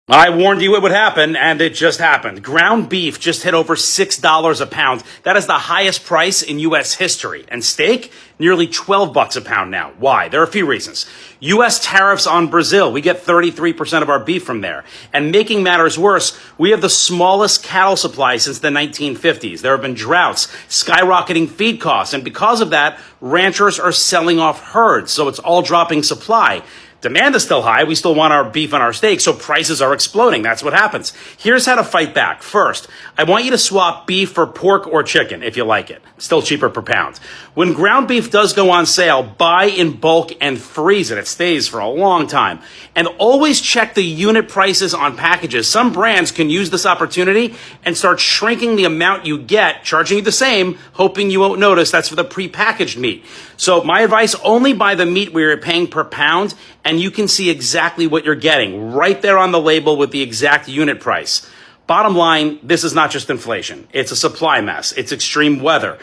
I warned you it would happen, and it just happened. Ground beef just hit over $6 a pound. That is the highest price in U.S. history. And steak, nearly $12 a pound now. Why? There are a few reasons. U.S. tariffs on Brazil. We get 33% of our beef from there. And making matters worse, we have the smallest cattle supply since the 1950s. There have been droughts, skyrocketing feed costs, and because of that, ranchers are selling off herds, so it's all dropping supply. Demand is still high. We still want our beef and our steak, so prices are exploding. That's what happens. Here's how to fight back. First, I want you to swap beef for pork or chicken if you like it. Still cheaper per pound. When ground beef does go on sale, buy in bulk and freeze it. It stays for a long time. And always check the unit prices on packages. Some brands can use this opportunity and start shrinking the amount you get, charging you the same, hoping you won't notice. That's for the prepackaged meat. So my advice, only buy the meat where you're paying per pound, and you can see exactly what you're getting right there on the label with the exact unit price. Bottom line, this is not just inflation. It's a supply mess. It's extreme weather.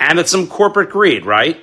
And it's some corporate greed, right?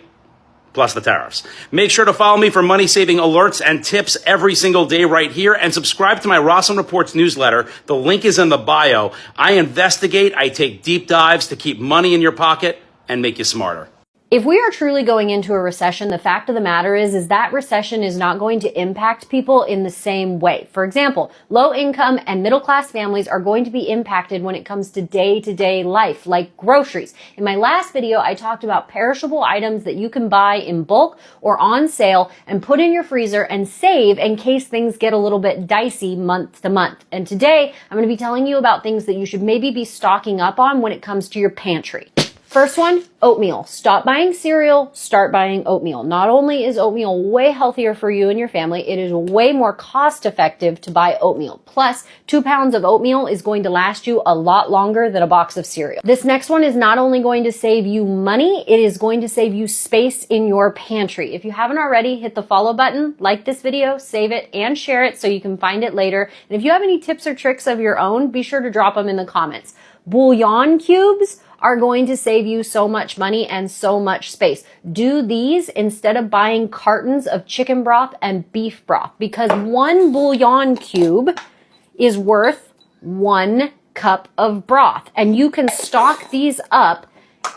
Plus the tariffs. Make sure to follow me for money-saving alerts and tips every single day right here, and subscribe to my Rossum Reports newsletter. The link is in the bio. I investigate, I take deep dives to keep money in your pocket and make you smarter. If we are truly going into a recession, the fact of the matter is that recession is not going to impact people in the same way. For example, low income and middle class families are going to be impacted when it comes to day-to-day life, like groceries. In my last video, I talked about perishable items that you can buy in bulk or on sale and put in your freezer and save in case things get a little bit dicey month to month. And today, I'm going to be telling you about things that you should maybe be stocking up on when it comes to your pantry. First one, oatmeal. Stop buying cereal, start buying oatmeal. Not only is oatmeal way healthier for you and your family, it is way more cost effective to buy oatmeal. Plus, 2 pounds of oatmeal is going to last you a lot longer than a box of cereal. This next one is not only going to save you money, it is going to save you space in your pantry. If you haven't already, hit the follow button, like this video, save it, and share it so you can find it later. And if you have any tips or tricks of your own, be sure to drop them in the comments. Bouillon cubes are going to save you so much money and so much space. Do these instead of buying cartons of chicken broth and beef broth, because one bouillon cube is worth 1 cup of broth. And you can stock these up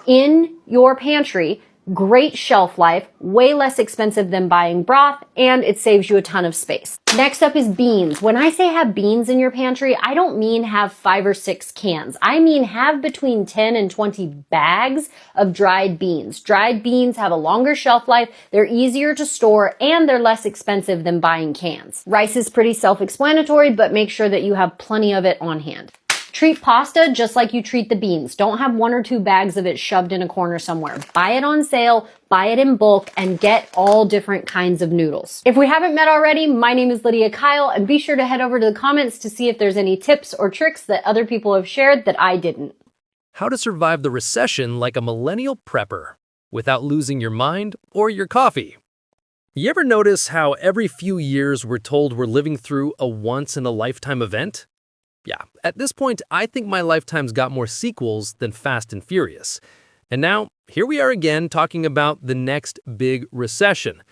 in your pantry. Great shelf life, way less expensive than buying broth, and it saves you a ton of space. Next up is beans. When I say have beans in your pantry, I don't mean have 5 or 6 cans. I mean have between 10 and 20 bags of dried beans. Dried beans have a longer shelf life, they're easier to store, and they're less expensive than buying cans. Rice is pretty self-explanatory, but make sure that you have plenty of it on hand. Treat pasta just like you treat the beans. Don't have 1 or 2 bags of it shoved in a corner somewhere. Buy it on sale, buy it in bulk, and get all different kinds of noodles. If we haven't met already, my name is Lydia Kyle, and be sure to head over to the comments to see if there's any tips or tricks that other people have shared that I didn't. How to survive the recession like a millennial prepper without losing your mind or your coffee. You ever notice how every few years we're told we're living through a once-in-a-lifetime event? Yeah, at this point, I think my lifetime's got more sequels than Fast and Furious. And now, here we are again talking about the next big recession.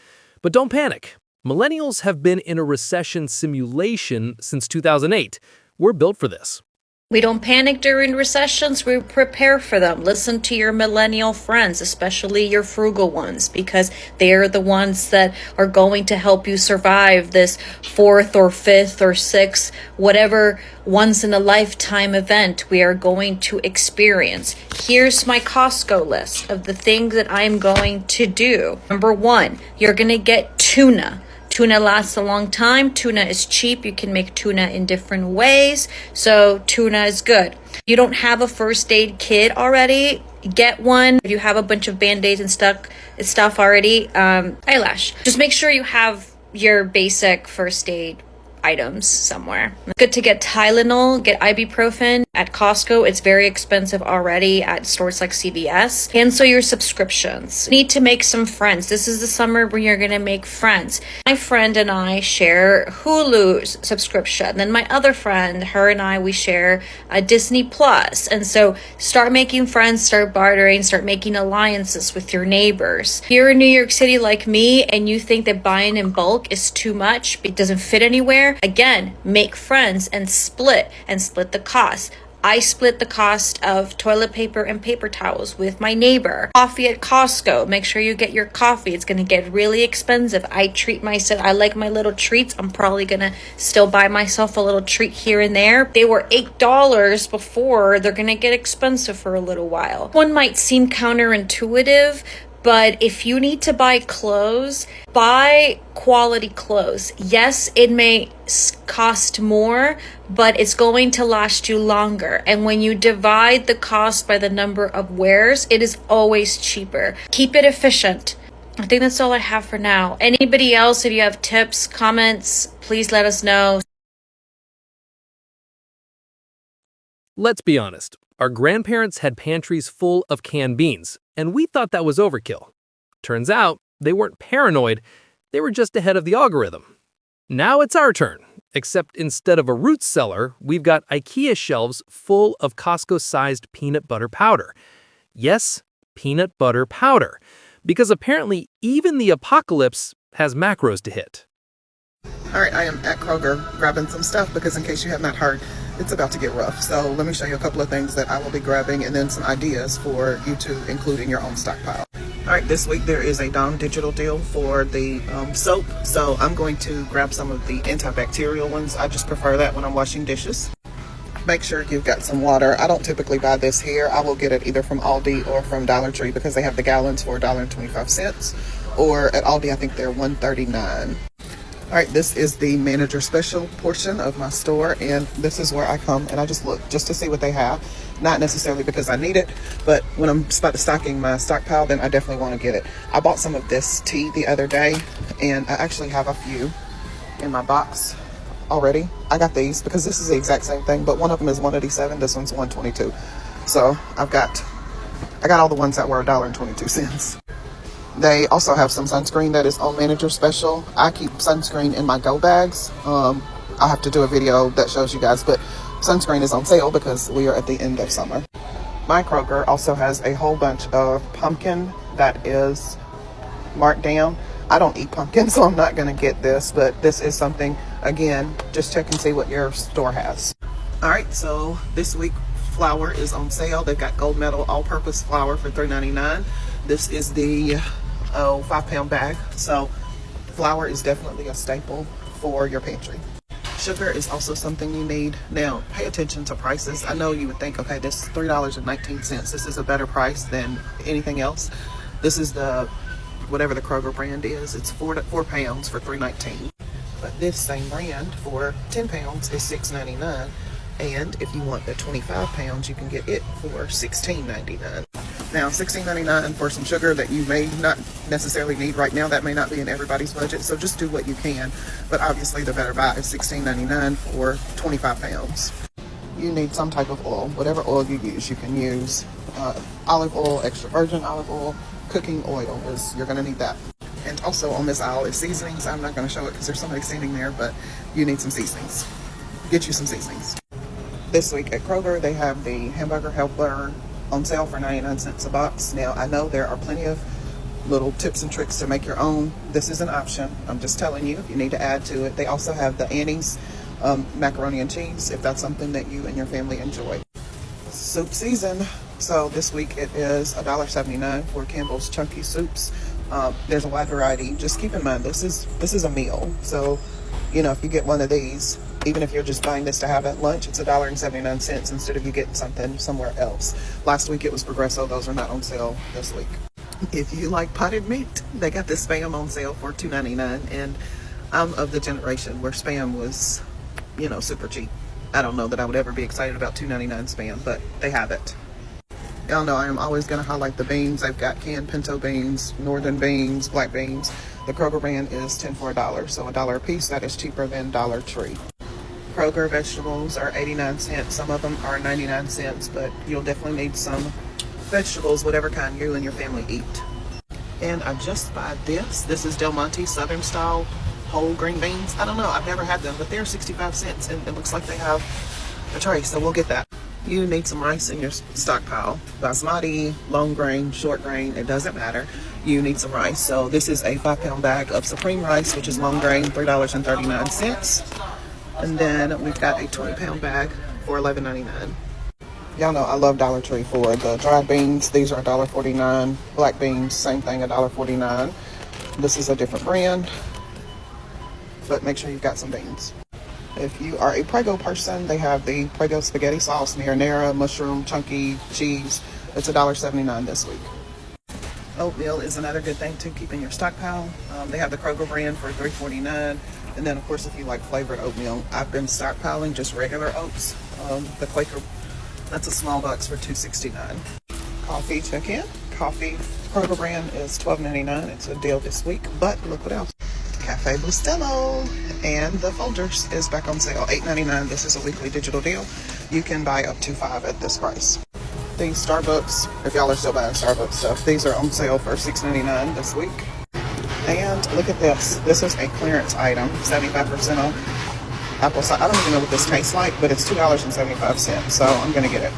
But don't panic. Millennials have been in a recession simulation since 2008. We're built for this. We don't panic during recessions, we prepare for them. Listen to your millennial friends, especially your frugal ones, because they are the ones that are going to help you survive this 4th or 5th or 6th, whatever once in a lifetime event we are going to experience. Here's my Costco list of the things that I'm going to do. Number 1, you're going to get tuna. Tuna lasts a long time. Tuna is cheap. You can make tuna in different ways. So tuna is good. If you don't have a first aid kit already, get one. If you have a bunch of Band-Aids and stuff already, eyelash. Just make sure you have your basic first aid items somewhere. Good to get Tylenol, get ibuprofen. At Costco, it's very expensive already at stores like CVS. Cancel your subscriptions. Need to make some friends. This is the summer when you're gonna make friends. My friend and I share Hulu's subscription. Then my other friend, her and I, we share Disney Plus. And so start making friends, start bartering, start making alliances with your neighbors. If you're in New York City like me and you think that buying in bulk is too much, it doesn't fit anywhere, there. Again, make friends and split the cost. I split the cost of toilet paper and paper towels with my neighbor. Coffee at Costco. Make sure you get your coffee. It's going to get really expensive. I treat myself. I like my little treats. I'm probably going to still buy myself a little treat here and there. They were $8 before. They're going to get expensive for a little while. One might seem counterintuitive, but if you need to buy clothes, buy quality clothes. Yes, it may cost more, but it's going to last you longer. And when you divide the cost by the number of wears, it is always cheaper. Keep it efficient. I think that's all I have for now. Anybody else, if you have tips, comments, please let us know. Let's be honest. Our grandparents had pantries full of canned beans, and we thought that was overkill. Turns out, they weren't paranoid, they were just ahead of the algorithm. Now it's our turn, except instead of a root cellar, we've got IKEA shelves full of Costco-sized peanut butter powder. Yes, peanut butter powder, because apparently even the apocalypse has macros to hit. All right, I am at Kroger grabbing some stuff because in case you have not heard, it's about to get rough. So let me show you a couple of things that I will be grabbing and then some ideas for you to include in your own stockpile. All right, this week there is a Dawn Digital deal for the soap. So I'm going to grab some of the antibacterial ones. I just prefer that when I'm washing dishes. Make sure you've got some water. I don't typically buy this here. I will get it either from Aldi or from Dollar Tree because they have the gallons for $1.25. Or at Aldi, I think they're $1.39. All right, this is the manager special portion of my store, and this is where I come and I just look just to see what they have. Not necessarily because I need it, but when I'm stocking my stockpile, then I definitely want to get it. I bought some of this tea the other day, and I actually have a few in my box already. I got these because this is the exact same thing, but one of them is $1.87, this one's $1.22. So I got all the ones that were $1.22. They also have some sunscreen that is on manager special. I keep sunscreen in my go bags. I'll have to do a video that shows you guys, but sunscreen is on sale because we are at the end of summer. My Kroger also has a whole bunch of pumpkin that is marked down. I don't eat pumpkin, so I'm not going to get this, but this is something, again, just check and see what your store has. All right, so this week flour is on sale. They've got gold medal all-purpose flour for $3.99. This is the 5-pound bag, so flour is definitely a staple for your pantry. Sugar is also something you need. Now, pay attention to prices. I know you would think, okay, this is $3.19. This is a better price than anything else. This is the, whatever the Kroger brand is, it's 4 pounds for $3.19. But this same brand for 10 pounds is $6.99. And if you want the 25 pounds, you can get it for $16.99. Now, $16.99 for some sugar that you may not necessarily need right now. That may not be in everybody's budget, so just do what you can. But obviously, the better buy is $16.99 for 25 pounds. You need some type of oil. Whatever oil you use, you can use olive oil, extra virgin olive oil, cooking oil. You're going to need that. And also on this aisle is seasonings. I'm not going to show it because there's somebody standing there, but you need some seasonings. Get you some seasonings. This week at Kroger, they have the hamburger helper on sale for 99 cents a box. Now, I know there are plenty of little tips and tricks to make your own. This is an option. I'm just telling you if you need to add to it. They also have the Annie's macaroni and cheese if that's something that you and your family enjoy. Soup season. So this week it is $1.79 for Campbell's Chunky Soups. There's a wide variety. Just keep in mind this is a meal. So, you know, if you get one of these, even if you're just buying this to have at lunch, it's $1.79 instead of you getting something somewhere else. Last week it was Progresso. Those are not on sale this week. If you like potted meat, they got this Spam on sale for $2.99. And I'm of the generation where Spam was, you know, super cheap. I don't know that I would ever be excited about $2.99 Spam, but they have it. Y'all know I am always going to highlight the beans. I've got canned pinto beans, northern beans, black beans. The Kroger brand is 10 for $1, so $1 a piece. That is cheaper than Dollar Tree. Kroger vegetables are 89 cents. Some of them are 99 cents, but you'll definitely need some vegetables, whatever kind you and your family eat. And I just bought this. This is Del Monte Southern Style whole green beans. I don't know. I've never had them, but they're 65 cents, and it looks like they have a tray, so we'll get that. You need some rice in your stockpile. Basmati, long grain, short grain, it doesn't matter. You need some rice. So this is a 5-pound bag of supreme rice, which is long grain, $3.39. And then we've got a 20-pound bag for $11.99. Y'all know I love Dollar Tree for the dried beans. These are $1.49. Black beans, same thing, $1.49. This is a different brand, but make sure you've got some beans. If you are a Prego person, they have the Prego spaghetti sauce, marinara, mushroom, chunky cheese. It's $1.79 this week. Oatmeal is another good thing to keep in your stockpile. They have the Kroger brand for $3.49. And then, of course, if you like flavored oatmeal, I've been stockpiling just regular oats. The Quaker, that's a small box for $2.69. Coffee, check in. Coffee, Kroger brand is $12.99. It's a deal this week, but look what else. Cafe Bustelo and the folders is back on sale, $8.99. This is a weekly digital deal. You can buy up to 5 at this price. These Starbucks, if y'all are still buying Starbucks stuff, these are on sale for $6.99 this week. And look at this. This is a clearance item, 75% off apple cider. I don't even know what this tastes like, but it's $2.75, so I'm going to get it.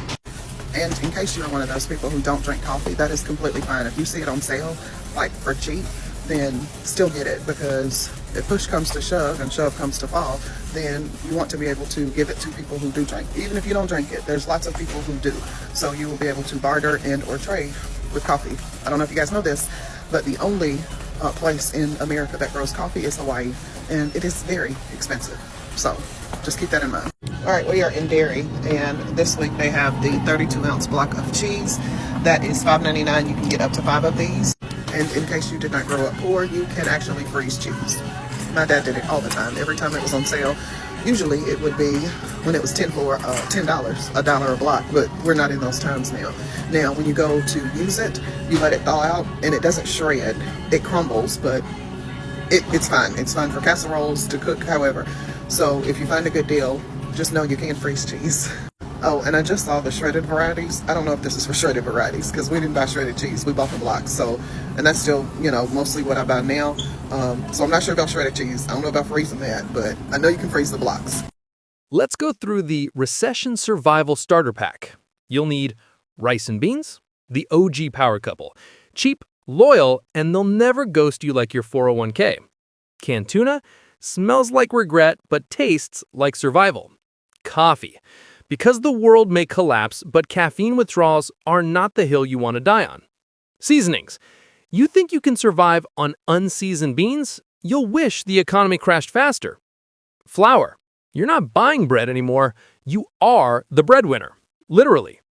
And in case you're one of those people who don't drink coffee, that is completely fine. If you see it on sale, like for cheap, then still get it, because if push comes to shove and shove comes to fall, then you want to be able to give it to people who do drink. Even if you don't drink it, there's lots of people who do. So you will be able to barter and or trade with coffee. I don't know if you guys know this, but the only place in America that grows coffee is Hawaii, and it is very expensive. So just keep that in mind. All right, we are in dairy, and this week they have the 32-ounce block of cheese. That is $5.99. You can get up to 5 of these. And in case you did not grow up poor, you can actually freeze cheese. My dad did it all the time. Every time it was on sale, usually it would be when it was $10, $1 a block, but we're not in those times now. Now, when you go to use it, you let it thaw out, and it doesn't shred. It crumbles, but it's fine. It's fine for casseroles, to cook, however. So if you find a good deal, just know you can freeze cheese. Oh, and I just saw the shredded varieties. I don't know if this is for shredded varieties, because we didn't buy shredded cheese. We bought the blocks. So, and that's still, mostly what I buy now. So I'm not sure about shredded cheese. I don't know about freezing that, but I know you can freeze the blocks. Let's go through the Recession Survival Starter Pack. You'll need rice and beans, the OG power couple, cheap, loyal, and they'll never ghost you like your 401k. Canned tuna smells like regret, but tastes like survival. Coffee. Because the world may collapse, but caffeine withdrawals are not the hill you want to die on. Seasonings. You think you can survive on unseasoned beans? You'll wish the economy crashed faster. Flour. You're not buying bread anymore. You are the breadwinner. Literally.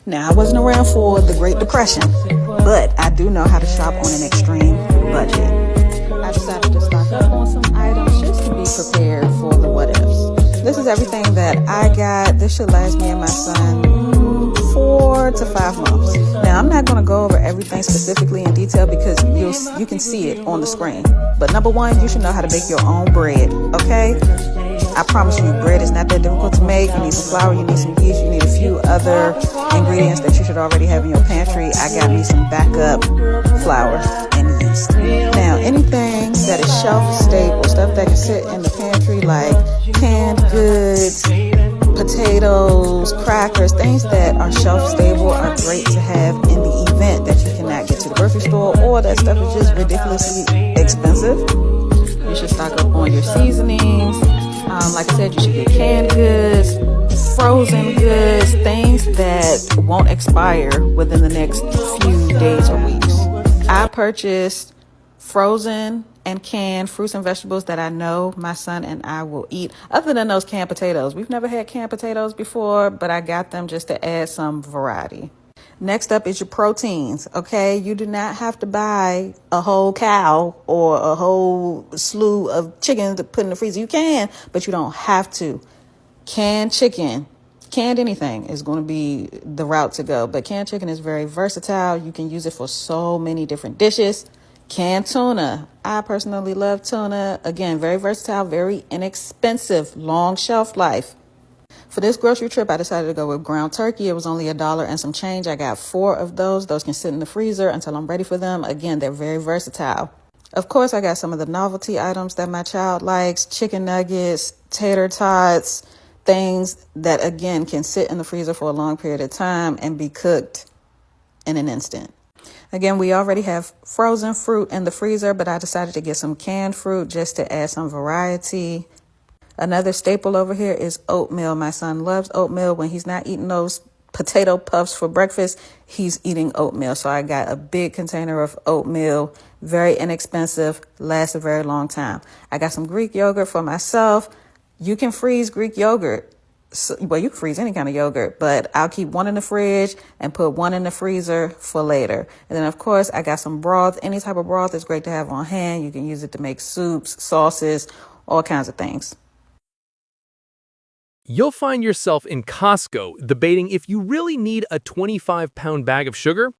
Now, I wasn't around for the Great Depression, but I do know how to shop on an extreme budget. I decided to stock up on some items just to be prepared for the what-ifs. This is everything that I got. This should last me and my son 4 to 5 months. Now, I'm not going to go over everything specifically in detail because you can see it on the screen. But number one, you should know how to bake your own bread, okay? I promise you, bread is not that difficult to make. You need some flour, you need some yeast, you need a few other ingredients that you should already have in your pantry. I got me some backup flour and yeast. Now, anything that is shelf stable, stuff that can sit in the pantry like canned goods, potatoes, crackers, things that are shelf stable are great to have in the event that you cannot get to the grocery store or that stuff is just ridiculously expensive. You should stock up on your seasonings. Like I said, you should get canned goods, frozen goods, things that won't expire within the next few days or weeks. I purchased frozen and canned fruits and vegetables that I know my son and I will eat, other than those canned potatoes. We've never had canned potatoes before, but I got them just to add some variety. Next up is your proteins, okay? You do not have to buy a whole cow or a whole slew of chicken to put in the freezer. You can, but you don't have to. Canned chicken, canned anything is going to be the route to go. But canned chicken is very versatile. You can use it for so many different dishes. Canned tuna. I personally love tuna. Again, very versatile, very inexpensive, long shelf life. For this grocery trip, I decided to go with ground turkey. It was only $1 and some change. I got 4 of those. Those can sit in the freezer until I'm ready for them. Again, they're very versatile. Of course, I got some of the novelty items that my child likes. Chicken nuggets, tater tots, things that, again, can sit in the freezer for a long period of time and be cooked in an instant. Again, we already have frozen fruit in the freezer, but I decided to get some canned fruit just to add some variety. Another staple over here is oatmeal. My son loves oatmeal. When he's not eating those potato puffs for breakfast, he's eating oatmeal. So I got a big container of oatmeal, very inexpensive, lasts a very long time. I got some Greek yogurt for myself. You can freeze Greek yogurt. Well, you can freeze any kind of yogurt, but I'll keep one in the fridge and put one in the freezer for later. And then, of course, I got some broth. Any type of broth is great to have on hand. You can use it to make soups, sauces, all kinds of things. You'll find yourself in Costco debating if you really need a 25-pound bag of sugar.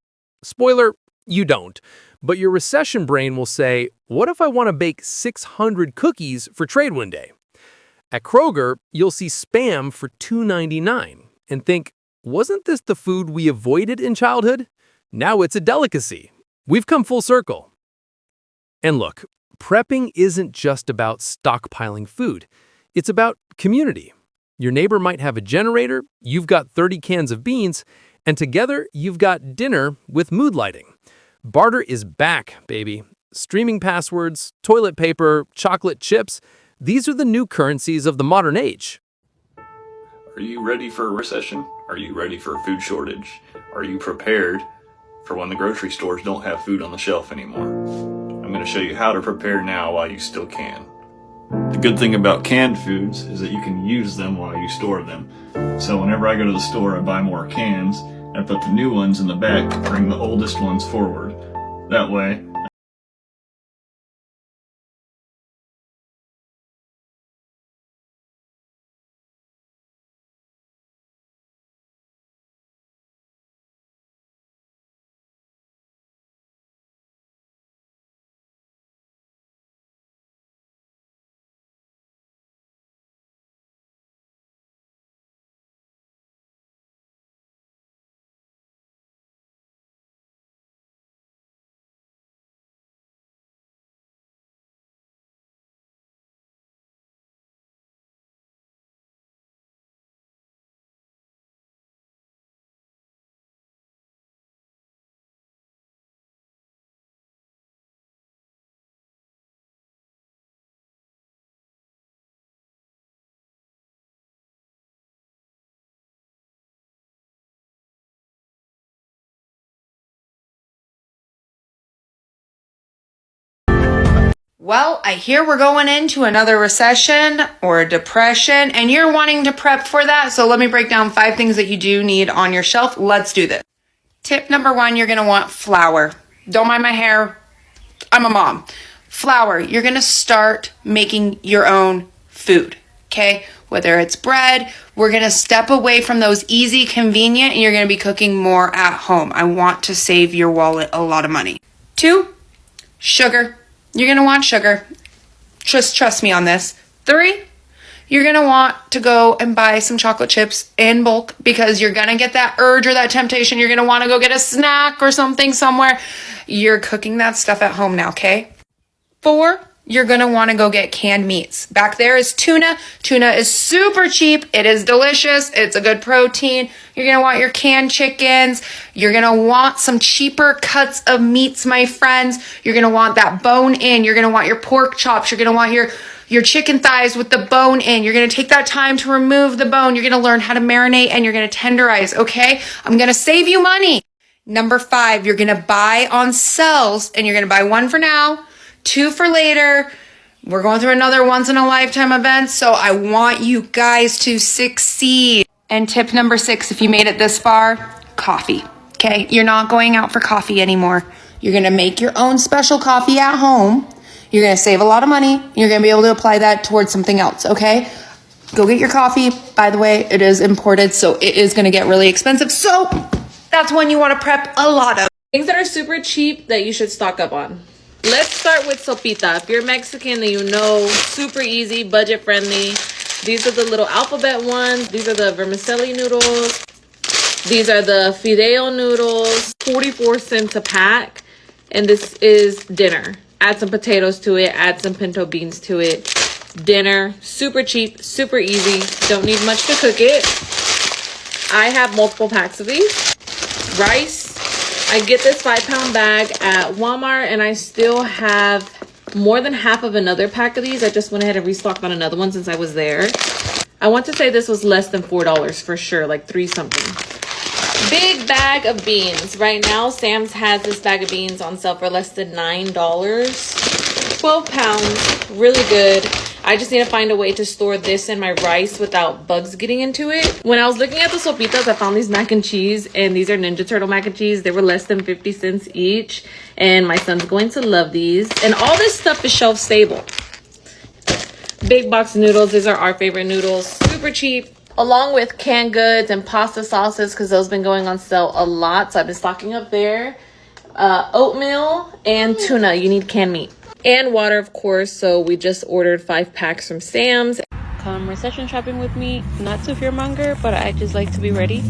Spoiler, you don't. But your recession brain will say, what if I want to bake 600 cookies for trade one day? At Kroger, you'll see Spam for $2.99 and think, wasn't this the food we avoided in childhood? Now it's a delicacy. We've come full circle. And look, prepping isn't just about stockpiling food. It's about community. Your neighbor might have a generator, you've got 30 cans of beans, and together you've got dinner with mood lighting. Barter is back, baby. Streaming passwords, toilet paper, chocolate chips, these are the new currencies of the modern age. Are you ready for a recession? Are you ready for a food shortage? Are you prepared for when the grocery stores don't have food on the shelf anymore? I'm going to show you how to prepare now while you still can. The good thing about canned foods is that you can use them while you store them. So whenever I go to the store, I buy more cans. I put the new ones in the back to bring the oldest ones forward. That way, Well, I hear we're going into another recession or a depression, and you're wanting to prep for that. So let me break down 5 things that you do need on your shelf. Let's do this. Tip number 1, you're going to want flour. Don't mind my hair. I'm a mom. Flour. You're going to start making your own food. Okay? Whether it's bread, we're going to step away from those easy, convenient, and you're going to be cooking more at home. I want to save your wallet a lot of money. 2, sugar. You're going to want sugar. Just trust me on this. 3, you're going to want to go and buy some chocolate chips in bulk because you're going to get that urge or that temptation. You're going to want to go get a snack or something somewhere. You're cooking that stuff at home now, okay? 4, you're going to want to go get canned meats. Back there is tuna. Tuna is super cheap. It is delicious. It's a good protein. You're going to want your canned chickens. You're going to want some cheaper cuts of meats, my friends. You're going to want that bone in. You're going to want your pork chops. You're going to want your chicken thighs with the bone in. You're going to take that time to remove the bone. You're going to learn how to marinate and you're going to tenderize, okay? I'm going to save you money. Number 5, you're going to buy on sales and you're going to buy 1 for now, 2 for later. We're going through another once in a lifetime event, so I want you guys to succeed. And tip number 6, if you made it this far, coffee. Okay, you're not going out for coffee anymore. You're going to make your own special coffee at home. You're going to save a lot of money. You're going to be able to apply that towards something else, okay? Go get your coffee. By the way, it is imported, so it is going to get really expensive. So that's one you want to prep a lot of. Things that are super cheap that you should stock up on. Let's start with sopita. If you're Mexican, then you know, super easy, budget friendly. These are the little alphabet ones. These are the vermicelli noodles. These are the fideo noodles, 44 cents a pack. And this is dinner. Add some potatoes to it, add some pinto beans to it. Dinner, super cheap, super easy. Don't need much to cook it. I have multiple packs of these. Rice. I get this 5-pound bag at Walmart and I still have more than half of another pack of these. I just went ahead and restocked on another one since I was there. I want to say this was less than $4 for sure, like 3 something. Big bag of beans. Right now, Sam's has this bag of beans on sale for less than $9. 12 pounds, really good. I just need to find a way to store this in my rice without bugs getting into it. When I was looking at the sopitas, I found these mac and cheese, and these are Ninja Turtle mac and cheese. They were less than 50 cents each, and my son's going to love these. And all this stuff is shelf stable. Big box noodles. These are our favorite noodles. Super cheap. Along with canned goods and pasta sauces, because those have been going on sale a lot. So I've been stocking up there. Oatmeal and tuna. You need canned meat. And water, of course. So we just ordered 5 packs from Sam's. Come recession shopping with me. Not to fearmonger, but I just like to be ready.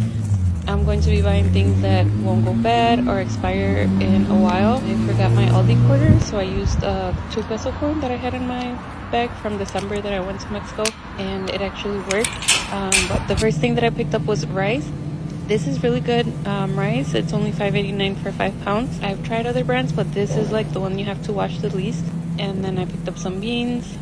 I'm going to be buying things that won't go bad or expire in a while. I forgot my Aldi quarter, so I used a 2 peso coin that I had in my bag from December that I went to Mexico, and it actually worked. But the first thing that I picked up was rice. This is really good rice. It's only $5.89 for 5 pounds. I've tried other brands, but this is like the one you have to wash the least. And then I picked up some beans.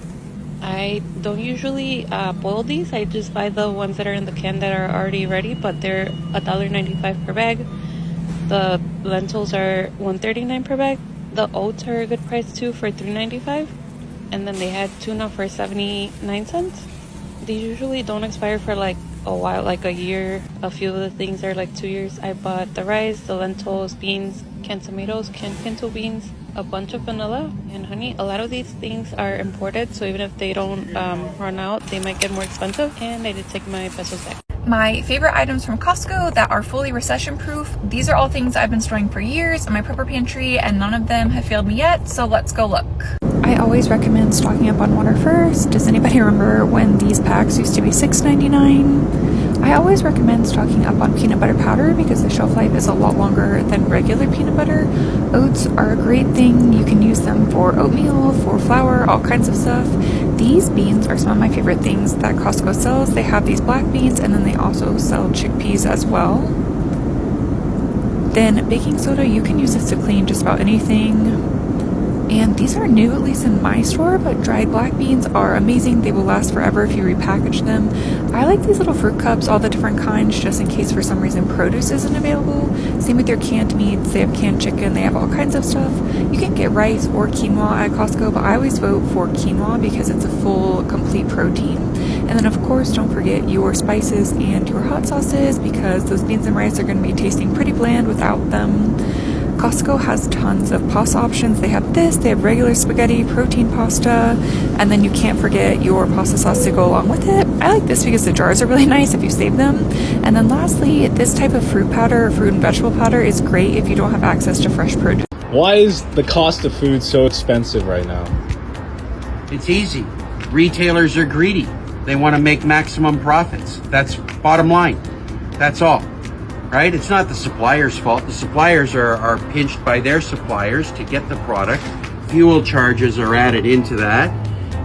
I don't usually boil these. I just buy the ones that are in the can that are already ready, but they're $1.95 per bag. The lentils are $1.39 per bag. The oats are a good price too for $3.95. And then they had tuna for 79 cents. These usually don't expire for like a while, like a year. A few of the things are like 2 years. I bought the rice, the lentils, beans, canned tomatoes, canned pinto beans, a bunch of vanilla and honey. A lot of these things are imported, so even if they don't run out, they might get more expensive. And I did take my pesos back. My favorite items from Costco that are fully recession proof. These are all things I've been storing for years in my prepper pantry, and none of them have failed me yet, so let's go look. I always recommend stocking up on water first. Does anybody remember when these packs used to be $6.99? I always recommend stocking up on peanut butter powder because the shelf life is a lot longer than regular peanut butter. Oats are a great thing. You can use them for oatmeal, for flour, all kinds of stuff. These beans are some of my favorite things that Costco sells. They have these black beans, and then they also sell chickpeas as well. Then baking soda, you can use this to clean just about anything. And these are new, at least in my store, but dried black beans are amazing. They will last forever if you repackage them. I like these little fruit cups, all the different kinds, just in case for some reason produce isn't available. Same with their canned meats. They have canned chicken. They have all kinds of stuff. You can get rice or quinoa at Costco, but I always vote for quinoa because it's a full, complete protein. And then, of course, don't forget your spices and your hot sauces because those beans and rice are going to be tasting pretty bland without them. Costco has tons of pasta options. They have this, they have regular spaghetti, protein pasta, and then you can't forget your pasta sauce to go along with it. I like this because the jars are really nice if you save them. And then lastly, this type of fruit powder, fruit and vegetable powder, is great if you don't have access to fresh produce. Why is the cost of food so expensive right now? It's easy. Retailers are greedy. They want to make maximum profits. That's bottom line. That's all. Right? It's not the supplier's fault. The suppliers are pinched by their suppliers to get the product. Fuel charges are added into that.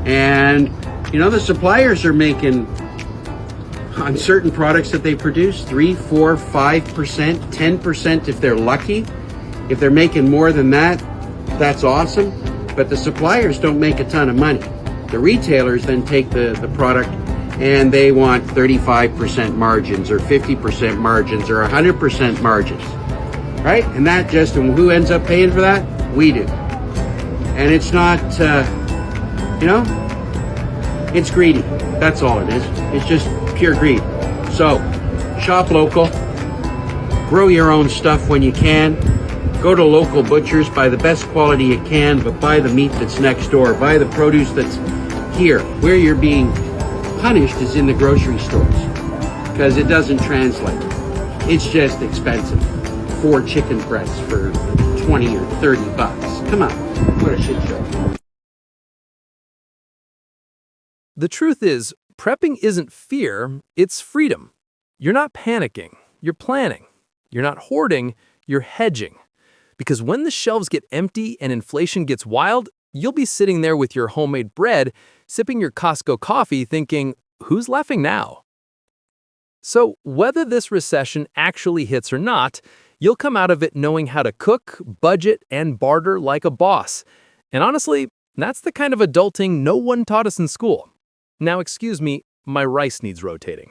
And, the suppliers are making, on certain products that they produce, 3, 4, 5%, 10% if they're lucky. If they're making more than that, that's awesome. But the suppliers don't make a ton of money. The retailers then take the product and they want 35% margins or 50% margins or 100% margins, right? And and who ends up paying for that? We do. And it's not, it's greedy. That's all it is. It's just pure greed. So, shop local, grow your own stuff when you can, go to local butchers, buy the best quality you can, but buy the meat that's next door, buy the produce that's here. Where you're being punished is in the grocery stores because it doesn't translate. It's just expensive. 4 chicken breasts for 20 or 30 bucks. Come on, what a shit show. The truth is, prepping isn't fear, it's freedom. You're not panicking, you're planning. You're not hoarding, you're hedging. Because when the shelves get empty and inflation gets wild, you'll be sitting there with your homemade bread, sipping your Costco coffee thinking, who's laughing now? So whether this recession actually hits or not, you'll come out of it knowing how to cook, budget, and barter like a boss. And honestly, That's the kind of adulting no one taught us in school. Now excuse me, my rice needs rotating.